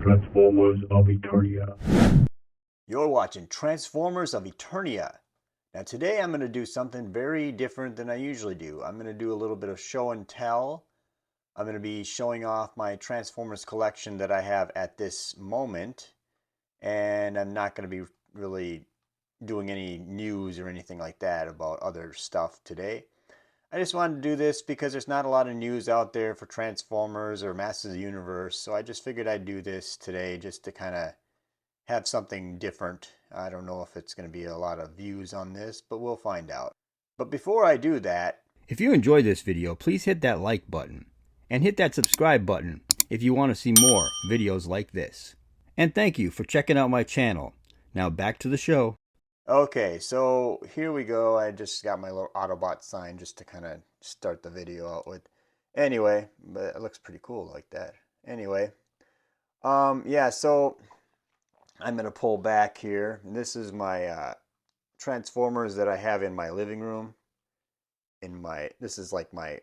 Transformers of Eternia. You're watching Transformers of Eternia. Now today I'm going to do something very different than I usually do. I'm going to do a little bit of show and tell. I'm going to be showing off my Transformers collection that I have at this moment. And I'm not going to be really doing any news or anything like that about other stuff today. I just wanted to do this because there's not a lot of news out there for Transformers or Masters of the Universe. So I just figured I'd do this today just to kind of have something different. I don't know if it's going to be a lot of views on this, but we'll find out. But before I do that, if you enjoyed this video, please hit that like button and hit that subscribe button if you want to see more videos like this. And thank you for checking out my channel. Now back to the show. okay, so here we go. I just got my little Autobot sign just to kind of start the video out with. Anyway, but it looks pretty cool like that. Anyway, yeah, so I'm going to pull back here. And this is my Transformers that I have in my living room. This is like my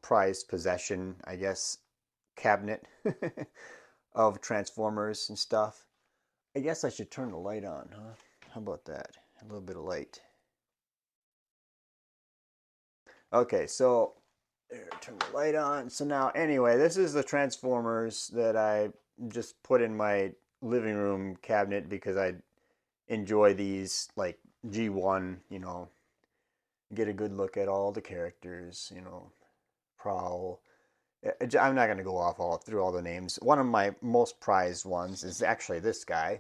prized possession, I guess, cabinet of Transformers and stuff. I guess I should turn the light on, huh? How about that? A little bit of light. Okay, so there, turn the light on. So now, anyway, this is the Transformers that I just put in my living room cabinet because I enjoy these, like G1, get a good look at all the characters, Prowl. I'm not going to go off all through all the names. One of my most prized ones is actually this guy.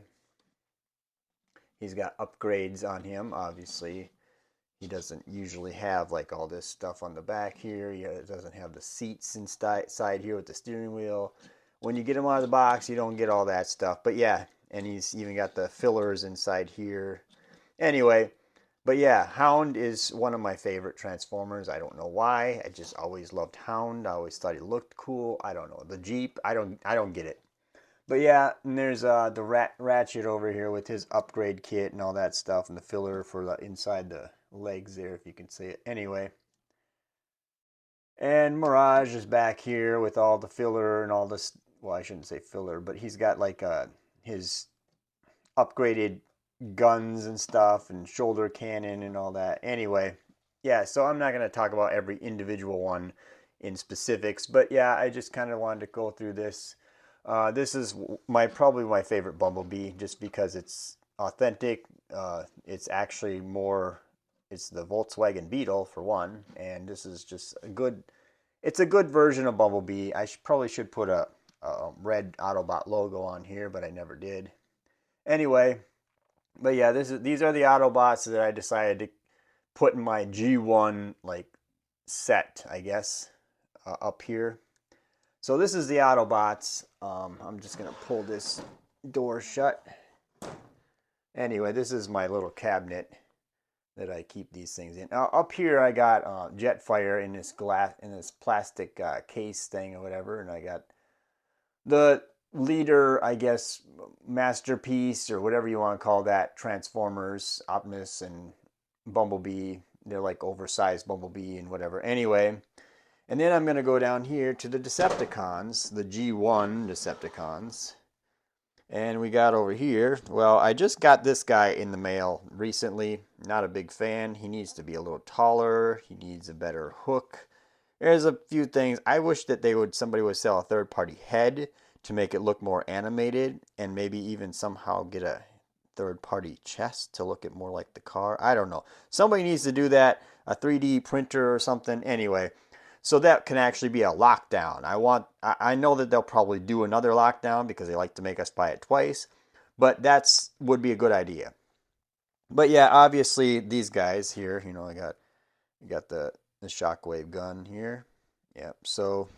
He's got upgrades on him, obviously. He doesn't usually have like all this stuff on the back here. He doesn't have the seats inside here with the steering wheel. When you get him out of the box, you don't get all that stuff. But yeah, and he's even got the fillers inside here. Anyway, but yeah, Hound is one of my favorite Transformers. I don't know why. I just always loved Hound. I always thought he looked cool. I don't know. The Jeep, I don't get it. But yeah, and there's the Ratchet over here with his upgrade kit and all that stuff, and the filler for the inside the legs there, if you can see it. Anyway, and Mirage is back here with all the filler and all this. Well, I shouldn't say filler, but he's got like his upgraded guns and stuff and shoulder cannon and all that. Anyway, yeah, so I'm not going to talk about every individual one in specifics, but yeah, I just kind of wanted to go through this. This is probably my favorite Bumblebee just because it's authentic. It's actually more, it's the Volkswagen Beetle for one, and this is just it's a good version of Bumblebee. I probably should put a red Autobot logo on here, but I never did. Anyway, but yeah, these are the Autobots that I decided to put in my G1 like set, I guess, up here. So this is the Autobots. I'm just gonna pull this door shut. Anyway, this is my little cabinet that I keep these things in. Up here, I got Jetfire in this plastic case thing or whatever, and I got the leader, I guess, masterpiece or whatever you want to call that, Transformers, Optimus, and Bumblebee. They're like oversized Bumblebee and whatever. Anyway, and then I'm going to go down here to the Decepticons, the G1 Decepticons. And we got over here, well, I just got this guy in the mail recently. Not a big fan. He needs to be a little taller. He needs a better hook. There's a few things. I wish that somebody would sell a third-party head to make it look more animated and maybe even somehow get a third-party chest to look it more like the car. I don't know. Somebody needs to do that, a 3D printer or something. Anyway, so that can actually be a lockdown. I know that they'll probably do another lockdown because they like to make us buy it twice, but would be a good idea. But yeah, obviously these guys here, I got the Shockwave gun here. Yep. So,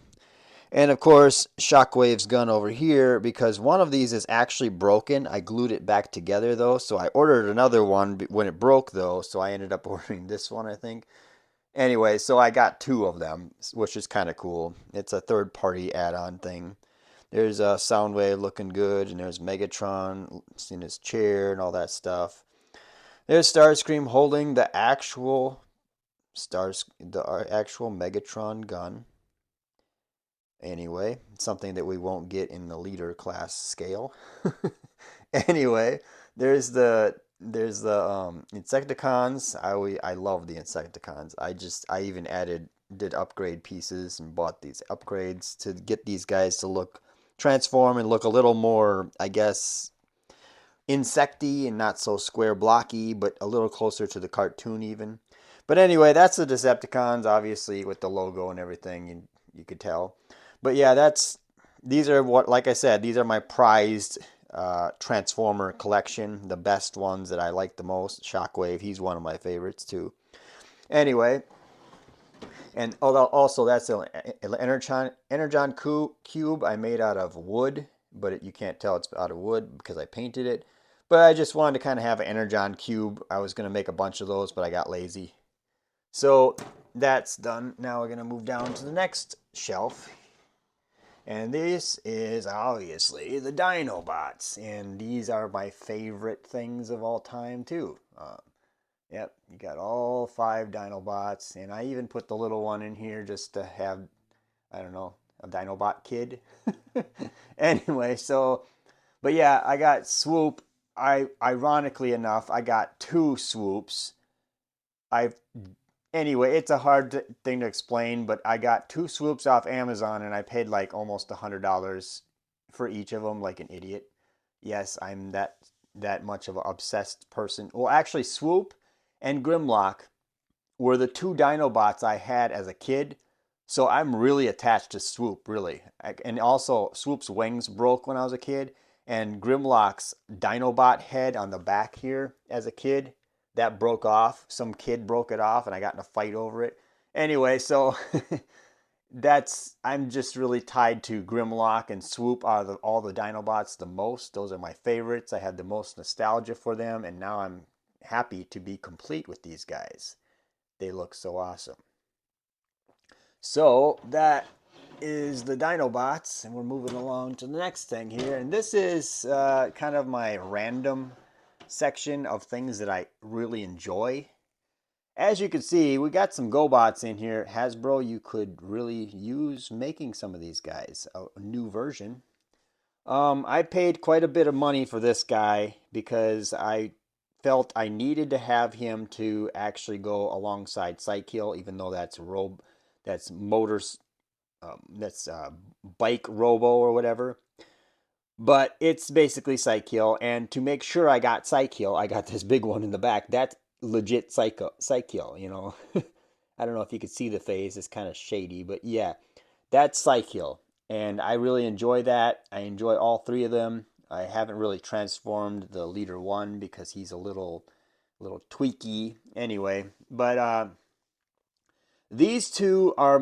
and of course, Shockwave's gun over here because one of these is actually broken. I glued it back together though, so I ordered another one when it broke though, so I ended up ordering this one, I think. Anyway, so I got two of them, which is kind of cool. It's a third-party add-on thing. There's Soundwave looking good, and there's Megatron in his chair and all that stuff. There's Starscream holding the actual actual Megatron gun. Anyway, something that we won't get in the leader class scale. Anyway, there's the Insecticons. I love the Insecticons. I even did upgrade pieces and bought these upgrades to get these guys to transform and look a little more, I guess, insecty and not so square blocky, but a little closer to the cartoon even. But anyway, that's the Decepticons, obviously with the logo and everything, you could tell. But yeah, these are what, like I said, these are my prized Transformer collection, the best ones that I like the most. Shockwave, he's one of my favorites too. Anyway, and also that's an Energon cube I made out of wood, but you can't tell it's out of wood because I painted it. But I just wanted to kind of have an Energon cube. I was going to make a bunch of those, but I got lazy. So that's done. Now we're going to move down to the next shelf. And this is obviously the Dinobots. And these are my favorite things of all time too. Yep, you got all 5 Dinobots, and I even put the little one in here just to have, I don't know, a Dinobot kid. Anyway, but yeah, I got Swoop. Ironically enough, I got 2 Swoops. Anyway, it's a hard thing to explain, but I got 2 Swoops off Amazon, and I paid like almost $100 for each of them, like an idiot. Yes, I'm that much of an obsessed person. Well, actually, Swoop and Grimlock were the 2 Dinobots I had as a kid. So I'm really attached to Swoop, really. And also, Swoop's wings broke when I was a kid. And Grimlock's Dinobot head on the back here as a kid, that broke off. Some kid broke it off and I got in a fight over it. Anyway, so I'm just really tied to Grimlock and Swoop out of all the Dinobots the most. Those are my favorites. I had the most nostalgia for them, and now I'm happy to be complete with these guys. They look so awesome. So that is the Dinobots, and we're moving along to the next thing here. And this is kind of my random section of things that I really enjoy. As you can see, we got some GoBots in here. Hasbro, you could really use making some of these guys, a new version. I paid quite a bit of money for this guy because I felt I needed to have him to actually go alongside Psykill, even though that's motors, that's bike robo or whatever. But it's basically Psykill, and to make sure I got Psykill, I got this big one in the back. That's legit Psykill, you know. I don't know if you could see the face; it's kind of shady, but yeah, that's Psykill, and I really enjoy that. I enjoy all 3 of them. I haven't really transformed the leader 1 because he's a little tweaky anyway. But these 2 are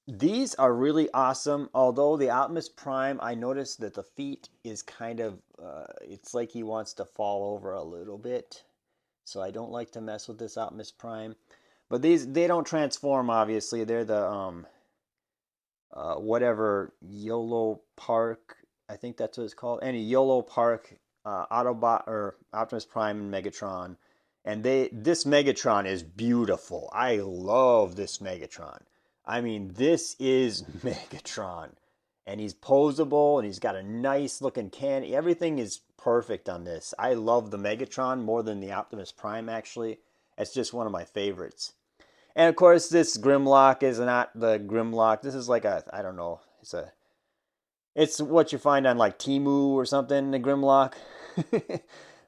these are really awesome. Although the Optimus Prime, I noticed that the feet is kind of, it's like he wants to fall over a little bit. So I don't like to mess with this Optimus Prime. But they don't transform, obviously. They're the, whatever, YOLO Park, I think that's what it's called. Any YOLO Park, Autobot, or Optimus Prime and Megatron. And this Megatron is beautiful. I love this Megatron. I mean, this is Megatron. And he's posable, and he's got a nice looking cannon. Everything is perfect on this. I love the Megatron more than the Optimus Prime, actually. It's just one of my favorites. And of course, this Grimlock is not the Grimlock. This is like I don't know. It's what you find on like Temu or something, the Grimlock.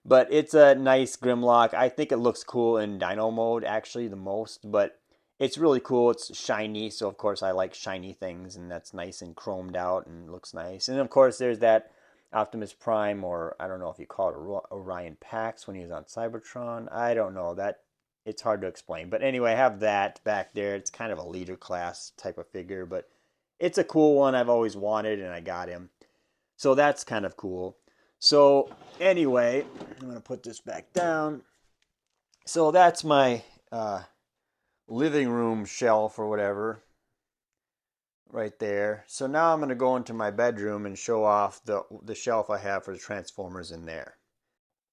But it's a nice Grimlock. I think it looks cool in Dino mode, actually, the most. But it's really cool. It's shiny, so of course I like shiny things, and that's nice and chromed out and looks nice. And of course, there's that Optimus Prime, or I don't know if you call it Orion Pax when he was on Cybertron. I don't know. It's hard to explain. But anyway, I have that back there. It's kind of a leader class type of figure, but it's a cool one I've always wanted, and I got him. So that's kind of cool. So anyway, I'm going to put this back down. So that's my living room shelf or whatever right there. So now I'm going to go into my bedroom and show off the shelf I have for the Transformers in there.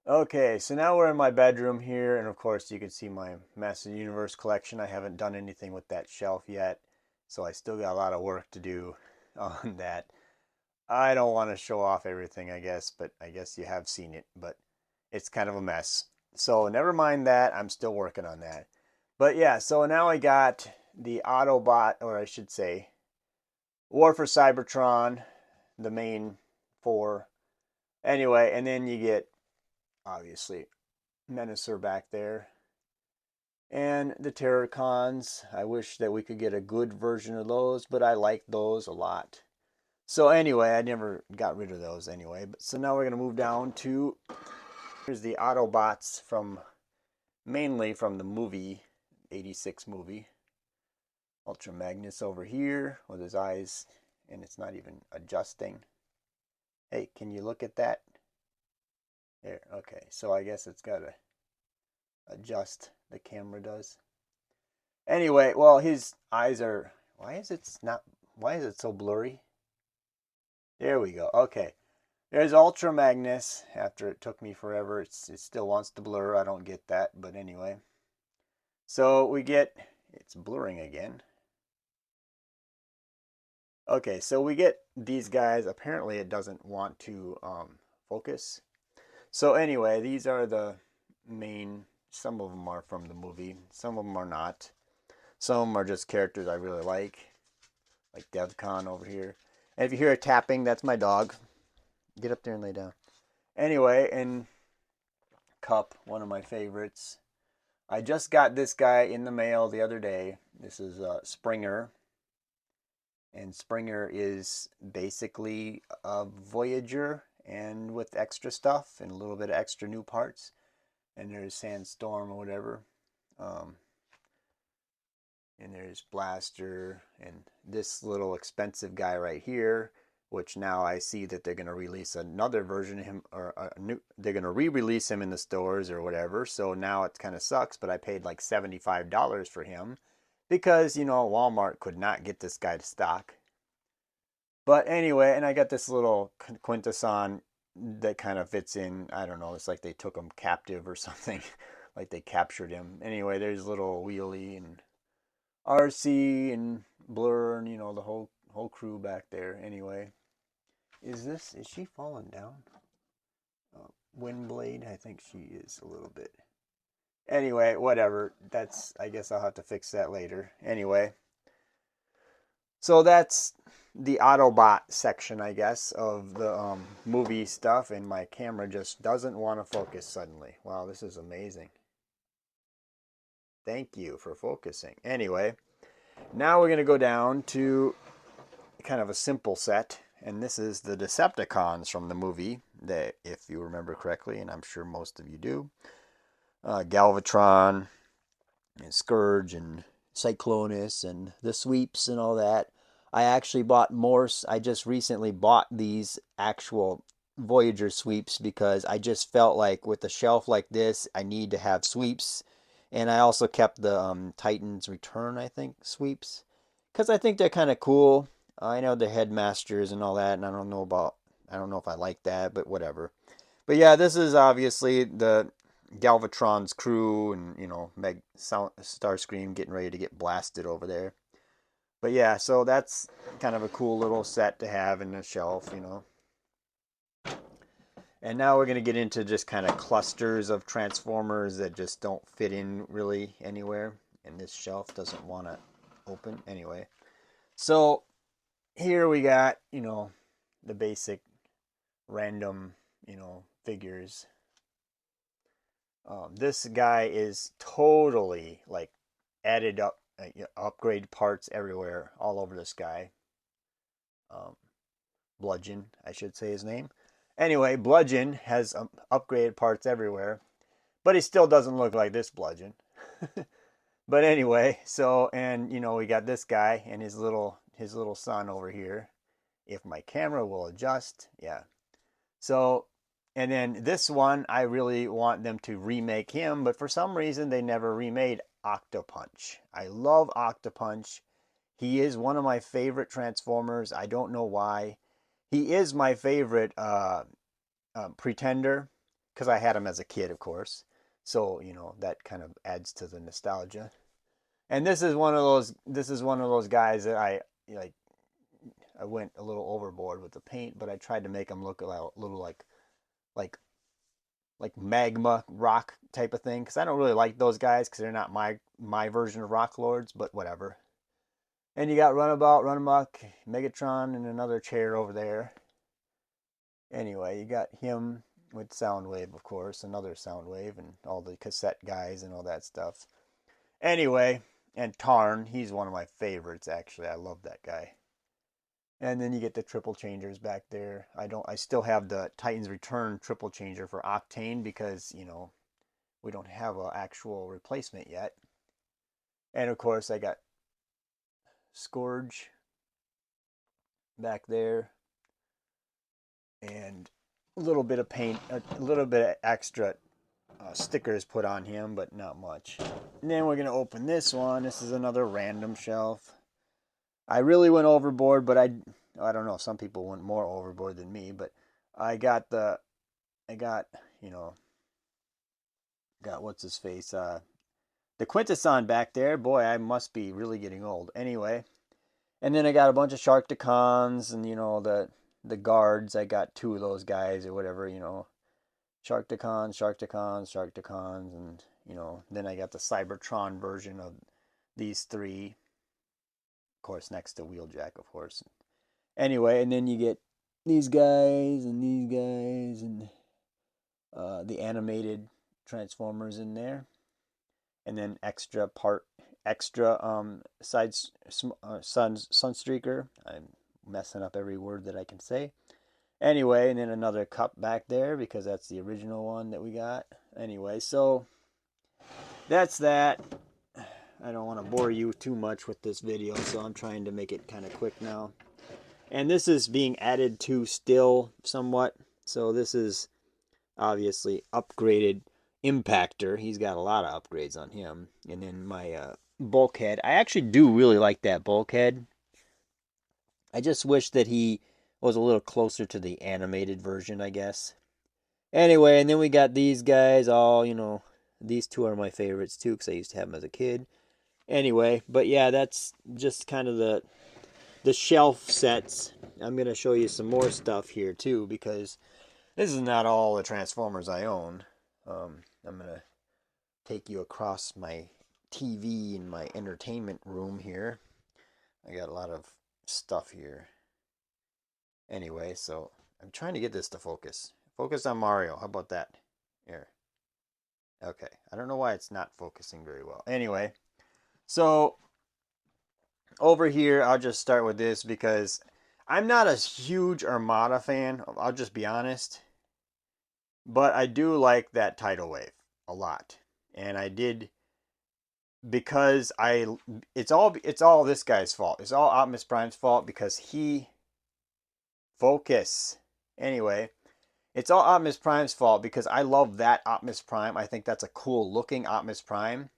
Okay, so now we're in my bedroom here, and of course you can see my Master Universe collection. I haven't done anything with that shelf yet, so I still got a lot of work to do. on that. I don't want to show off everything, I guess, but I guess you have seen it, but it's kind of a mess. So never mind that. I'm still working on that. But yeah, so now I got the Autobot, or I should say, War for Cybertron, the main four. Anyway, and then you get, obviously, Menacer back there. And the Terrorcons. I wish that we could get a good version of those, but I like those a lot. So anyway, I never got rid of those anyway. But so now we're going to move down to, here's the Autobots from, mainly from the movie, 86 movie. Ultra Magnus over here with his eyes, and it's not even adjusting. Hey, can you look at that? There, okay. So I guess it's got to adjust, the camera does. Anyway, well, his eyes are, why is it so blurry? There we go. Okay. There's Ultra Magnus. After it took me forever, it still wants to blur. I don't get that, but anyway. So we get, it's blurring again. Okay, so we get these guys. Apparently it doesn't want to focus. So anyway, these are the main, some of them are from the movie. Some of them are not. Some of them are just characters I really like DevCon over here. And if you hear a tapping, that's my dog. Get up there and lay down. Anyway, and Cup, one of my favorites. I just got this guy in the mail the other day. This is Springer. And Springer is basically a Voyager and with extra stuff and a little bit of extra new parts. And there's Sandstorm or whatever. And there's Blaster and this little expensive guy right here, which now I see that they're going to release another version of him, or they're going to re-release him in the stores or whatever. So now it kind of sucks, but I paid like $75 for him because, you know, Walmart could not get this guy to stock. But anyway, and I got this little Quintesson that kind of fits in. I don't know, it's like they took him captive or something, like they captured him. Anyway, there's little Wheelie and RC and Blur and, you know, the whole crew back there. Anyway, is she falling down? Windblade, I think she is a little bit. Anyway, whatever. That's, I guess I'll have to fix that later. Anyway, so that's the Autobot section, I guess, of the movie stuff, and my camera just doesn't want to focus suddenly. Wow, this is amazing. Thank you for focusing. Anyway, now we're going to go down to kind of a simple set, and this is the Decepticons from the movie, that, if you remember correctly, and I'm sure most of you do. Galvatron and Scourge and Cyclonus and the sweeps and all that. I actually bought more. I just recently bought these actual Voyager sweeps because I just felt like with a shelf like this, I need to have sweeps. And I also kept the Titan's Return, I think, sweeps, because I think they're kind of cool. I know the Headmasters and all that, and I don't know if I like that, but whatever. But yeah, this is obviously the Galvatron's crew, and, you know, Starscream getting ready to get blasted over there. But yeah, so that's kind of a cool little set to have in the shelf, you know. And now we're going to get into just kind of clusters of Transformers that just don't fit in really anywhere. And this shelf doesn't want to open anyway. So here we got, you know, the basic random, you know, figures. This guy is totally like added up, upgrade parts everywhere, all over this guy. Bludgeon, I should say his name. Anyway, Bludgeon has upgraded parts everywhere, but he still doesn't look like this Bludgeon. But anyway, so, and, you know, we got this guy and his little son over here. If my camera will adjust, yeah. So, and then this one, I really want them to remake him, but for some reason they never remade Octopunch. I love Octopunch. He is one of my favorite Transformers. I don't know why. He is my favorite Pretender, because I had him as a kid, of course. So, you know, that kind of adds to the nostalgia. And this is one of those guys that I like. I went a little overboard with the paint, but I tried to make them look a little like like magma rock type of thing, because I don't really like those guys because they're not my version of Rock Lords, but whatever. And you got Runabout, Runamuck, Megatron, and another chair over there. Anyway, you got him with Soundwave, of course, another Soundwave, and all the cassette guys and all that stuff. Anyway, and Tarn, he's one of my favorites, actually. I love that guy. And then you get the triple changers back there. I still have the Titans Return triple changer for Octane because, you know, we don't have an actual replacement yet. And of course, I got Scourge back there. And a little bit of paint, a little bit of extra stickers put on him, but not much. And then we're going to open this one. This is another random shelf. I really went overboard, but I don't know. Some people went more overboard than me, but I got, you know, got what's his face, the Quintesson back there. Boy, I must be really getting old. Anyway, and then I got a bunch of Sharkticons and, you know, the guards. I got 2 of those guys or whatever, you know, Sharkticons, and, you know, then I got the Cybertron version of these 3. Of course, next to Wheeljack, of course. Anyway, and then you get these guys and the animated Transformers in there, and then extra Sunstreaker. I'm messing up every word that I can say. Anyway, and then another cup back there because that's the original one that we got. Anyway, so that's that. I don't want to bore you too much with this video, so I'm trying to make it kind of quick now. And this is being added to still somewhat. So this is obviously upgraded Impactor. He's got a lot of upgrades on him. And then my Bulkhead. I actually do really like that Bulkhead. I just wish that he was a little closer to the animated version, I guess. Anyway, and then we got these guys all, you know, these 2 are my favorites too because I used to have them as a kid. Anyway, but yeah, that's just kind of the shelf sets. I'm going to show you some more stuff here too because this is not all the Transformers I own. I'm going to take you across my TV in my entertainment room here. I got a lot of stuff here. Anyway, so I'm trying to get this to focus. Focus on Mario. How about that? Here. Okay. I don't know why it's not focusing very well. Anyway, so over here, I'll just start with this because I'm not a huge Armada fan. I'll just be honest. But I do like that tidal wave a lot. And I did because it's all this guy's fault. It's all Optimus Prime's fault because he focus. Anyway, it's all Optimus Prime's fault because I love that Optimus Prime. I think that's a cool looking Optimus Prime.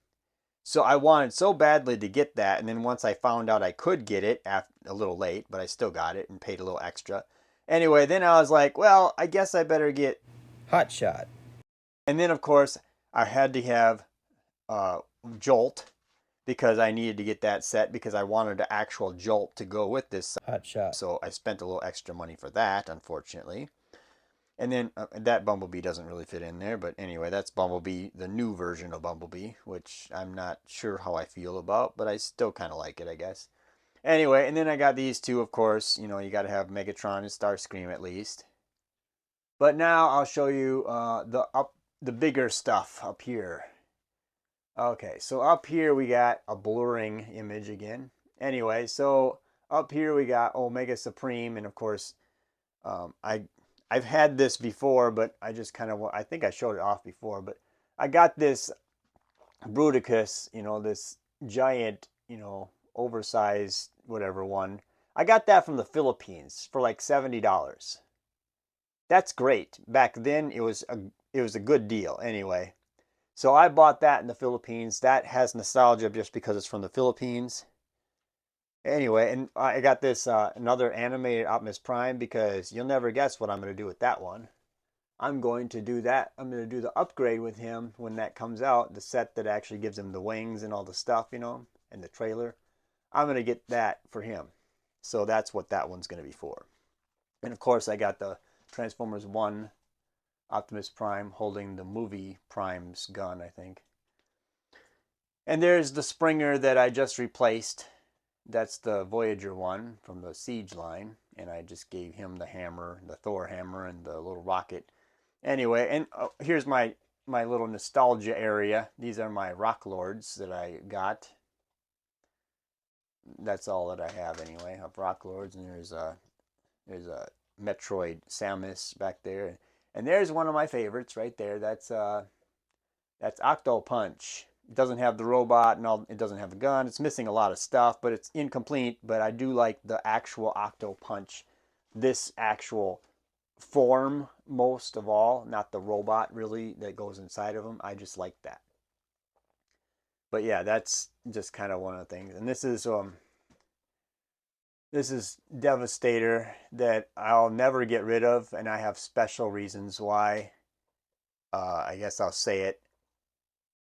So I wanted so badly to get that, and then once I found out I could get it, a little late, but I still got it and paid a little extra. Anyway, then I was like, well, I guess I better get Hot Shot. And then, of course, I had to have Jolt because I needed to get that set because I wanted the actual Jolt to go with this Hot Shot. So I spent a little extra money for that, unfortunately. And then that Bumblebee doesn't really fit in there. But anyway, that's Bumblebee, the new version of Bumblebee, which I'm not sure how I feel about, but I still kind of like it, I guess. Anyway, and then I got these 2, of course. You know, you got to have Megatron and Starscream at least. But now I'll show you the bigger stuff up here. Okay, so up here we got a blurring image again. Anyway, so up here we got Omega Supreme, and of course, I've had this before, but I just kind of, I think I showed it off before, but I got this Bruticus, you know, this giant, you know, oversized whatever one. I got that from the Philippines for like $70. That's great. Back then it was a good deal anyway. So I bought that in the Philippines. That has nostalgia just because it's from the Philippines. Anyway, and I got this another animated Optimus Prime because you'll never guess what I'm going to do with that one. I'm going to do that. I'm going to do the upgrade with him when that comes out. The set that actually gives him the wings and all the stuff, you know, and the trailer. I'm going to get that for him. So that's what that one's going to be for. And of course, I got the Transformers 1 Optimus Prime holding the movie Prime's gun, I think. And there's the Springer that I just replaced. That's the Voyager one from the Siege line. And I just gave him the hammer, the Thor hammer, and the little rocket. Anyway, and here's my little nostalgia area. These are my Rock Lords that I got. That's all that I have anyway, of Rock Lords. And there's a Metroid Samus back there. And there's one of my favorites right there. That's Octo Punch. It doesn't have the robot and all. It doesn't have the gun. It's missing a lot of stuff, but it's incomplete. But I do like the actual Octo Punch, this actual form most of all, not the robot really that goes inside of him. I just like that. But yeah, that's just kind of one of the things. And this is Devastator that I'll never get rid of, and I have special reasons why. I guess I'll say it.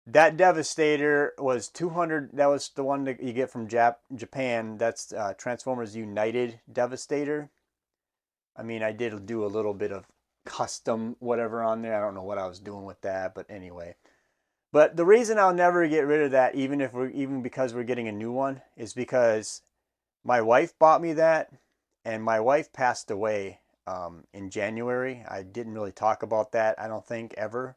That Devastator was 200. That was the one that you get from Japan. That's Transformers United Devastator. I mean, I did do a little bit of custom whatever on there. I don't know what I was doing with that, but anyway. But the reason I'll never get rid of that, even because we're getting a new one, is because my wife bought me that, and my wife passed away in January. I didn't really talk about that, I don't think, ever.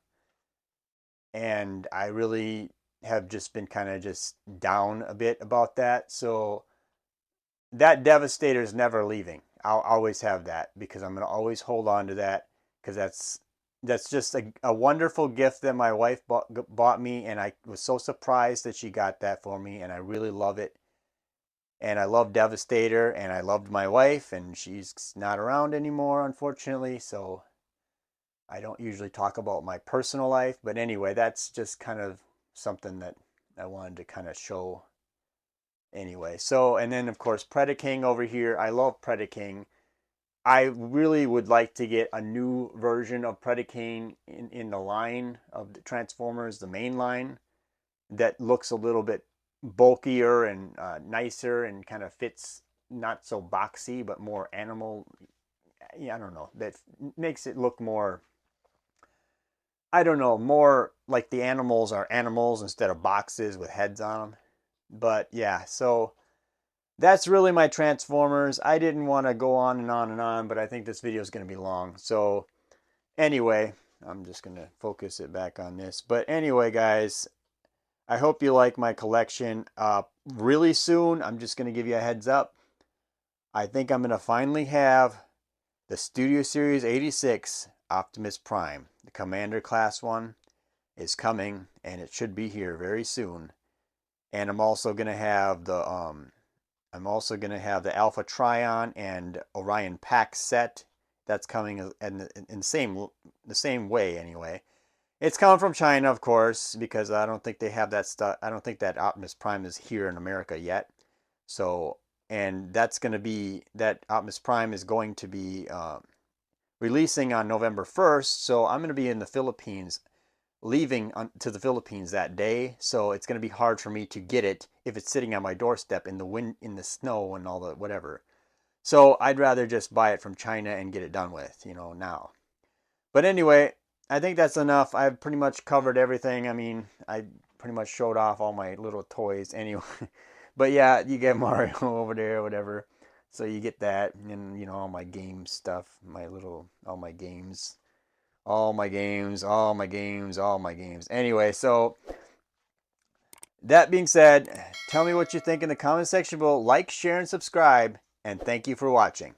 And I really have just been kind of just down a bit about that. So that Devastator is never leaving. I'll always have that because I'm going to always hold on to that because that's just a wonderful gift that my wife bought me, and I was so surprised that she got that for me, and I really love it. And I love Devastator, and I loved my wife, and she's not around anymore, unfortunately, so I don't usually talk about my personal life. But anyway, that's just kind of something that I wanted to kind of show. Anyway, so, and then of course Predaking over here. I love Predaking. I really would like to get a new version of Predaking in the line of the Transformers, the main line, that looks a little bit bulkier and nicer and kind of fits, not so boxy, but more animal. Yeah, I don't know. That makes it look more, I don't know, more like the animals are animals instead of boxes with heads on them. But yeah, so that's really my Transformers. I didn't want to go on and on and on, but I think this video is going to be long. So anyway, I'm just going to focus it back on this. But anyway, guys, I hope you like my collection. Really soon, I'm just going to give you a heads up. I think I'm going to finally have the Studio Series 86 Optimus Prime. The Commander Class one is coming, and it should be here very soon. And I'm also going to have the Alpha Trion and Orion Pack set. That's coming in the same way anyway. It's coming from China, of course, because I don't think they have that stuff. I don't think that Optimus Prime is here in America yet. So, and that Optimus Prime is going to be releasing on November 1st. So I'm going to be in the Philippines, leaving to the Philippines that day. So it's going to be hard for me to get it if it's sitting on my doorstep in the wind, in the snow, and all the whatever. So I'd rather just buy it from China and get it done with, now. But anyway, I think that's enough. I've pretty much covered everything. I mean, I pretty much showed off all my little toys anyway. But yeah, you get Mario over there or whatever. So you get that, and all my game stuff, all my games. Anyway, so that being said, tell me what you think in the comment section below. Like, share, and subscribe. And thank you for watching.